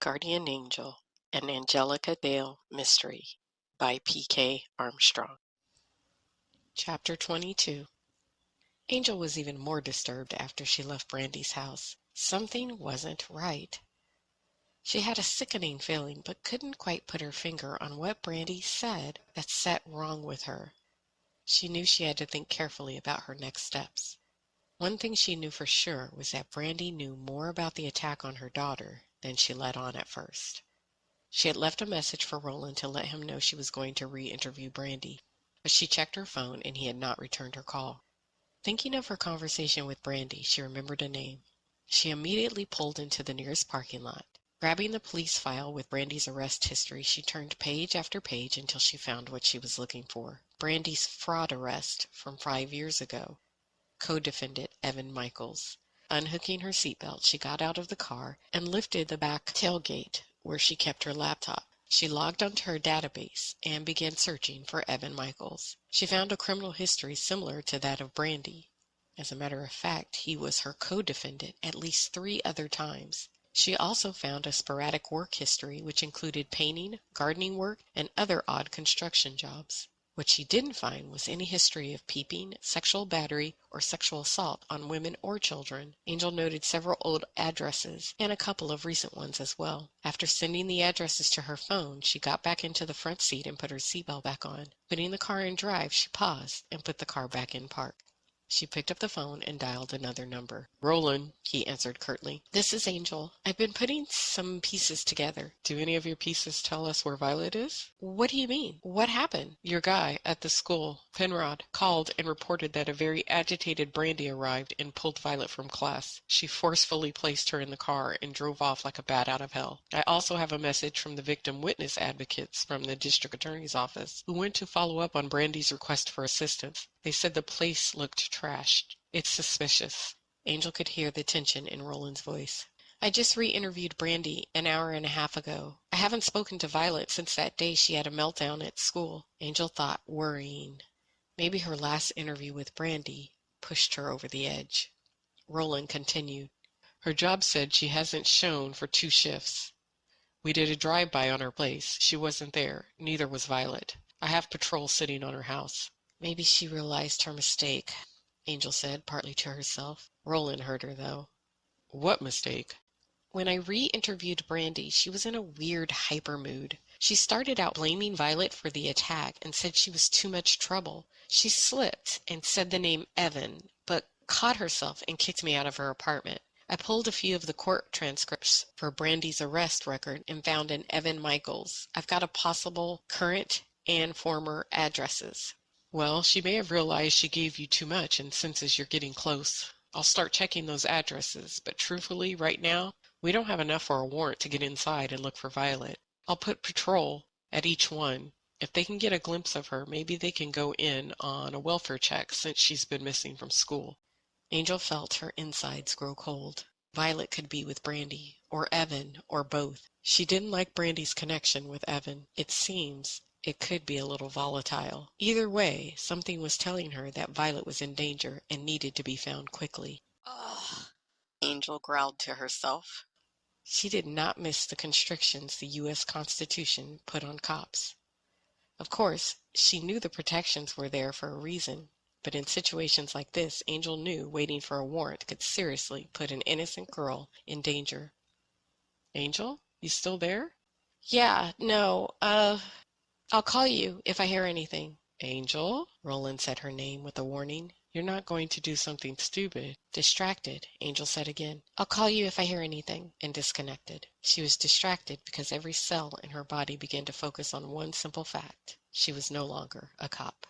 Guardian Angel, an Angelica Dale mystery by P.K. Armstrong. Chapter 22. Angel was even more disturbed after she left Brandy's house. Something wasn't right. She had a sickening feeling, but couldn't quite put her finger on what Brandy said that set wrong with her. She knew she had to think carefully about her next steps. One thing she knew for sure was that Brandy knew more about the attack on her daughter than she let on at first. She had left a message for Roland to let him know she was going to re-interview Brandy, but she checked her phone and he had not returned her call. Thinking of her conversation with Brandy, she remembered a name. She immediately pulled into the nearest parking lot. Grabbing the police file with Brandy's arrest history, she turned page after page until she found what she was looking for. Brandy's fraud arrest from 5 years ago. Co-defendant Evan Michaels. Unhooking her seatbelt, she got out of the car and lifted the back tailgate where she kept her laptop. She logged onto her database and began searching for Evan Michaels. She found a criminal history similar to that of Brandy. As a matter of fact, he was her co-defendant at least 3 other times. She also found a sporadic work history which included painting, gardening work, and other odd construction jobs. What she didn't find was any history of peeping, sexual battery, or sexual assault on women or children. Angel noted several old addresses and a couple of recent ones as well. After sending the addresses to her phone, she got back into the front seat and put her seatbelt back on. Putting the car in drive, she paused and put the car back in park. She picked up the phone and dialed another number. "Roland," he answered curtly. "This is Angel. I've been putting some pieces together." "Do any of your pieces tell us where Violet is?" "What do you mean? What happened?" "Your guy at the school, Penrod, called and reported that a very agitated Brandy arrived and pulled Violet from class. She forcefully placed her in the car and drove off like a bat out of hell. I also have a message from the victim witness advocates from the district attorney's office, who went to follow up on Brandy's request for assistance. They said the place looked trashed. It's suspicious." Angel could hear the tension in Roland's voice. "I just re-interviewed Brandy an hour and a half ago. I haven't spoken to Violet since that day she had a meltdown at school." Angel thought, worrying. Maybe her last interview with Brandy pushed her over the edge. Roland continued. "Her job said she hasn't shown for 2 shifts. We did a drive-by on her place. She wasn't there. Neither was Violet. I have patrol sitting on her house." "Maybe she realized her mistake," Angel said, partly to herself. Roland heard her, though. "What mistake?" "When I re-interviewed Brandy, she was in a weird hyper mood. She started out blaming Violet for the attack and said she was too much trouble. She slipped and said the name Evan, but caught herself and kicked me out of her apartment. I pulled a few of the court transcripts for Brandy's arrest record and found an Evan Michaels. I've got a possible current and former addresses." "Well, she may have realized she gave you too much and senses you're getting close. I'll start checking those addresses, but truthfully, right now, we don't have enough for a warrant to get inside and look for Violet. I'll put patrol at each one. If they can get a glimpse of her, maybe they can go in on a welfare check since she's been missing from school." Angel felt her insides grow cold. Violet could be with Brandy, or Evan, or both. She didn't like Brandy's connection with Evan. It seems it could be a little volatile. Either way, something was telling her that Violet was in danger and needed to be found quickly. "Ugh," Angel growled to herself. She did not miss the constrictions the U.S. Constitution put on cops. Of course, she knew the protections were there for a reason, but in situations like this, Angel knew waiting for a warrant could seriously put an innocent girl in danger. "Angel, you still there?" "Yeah, no, I'll call you if I hear anything." "Angel?" Roland said her name with a warning. "You're not going to do something stupid." "Distracted," Angel said again. "I'll call you if I hear anything," and disconnected. She was distracted because every cell in her body began to focus on one simple fact. She was no longer a cop.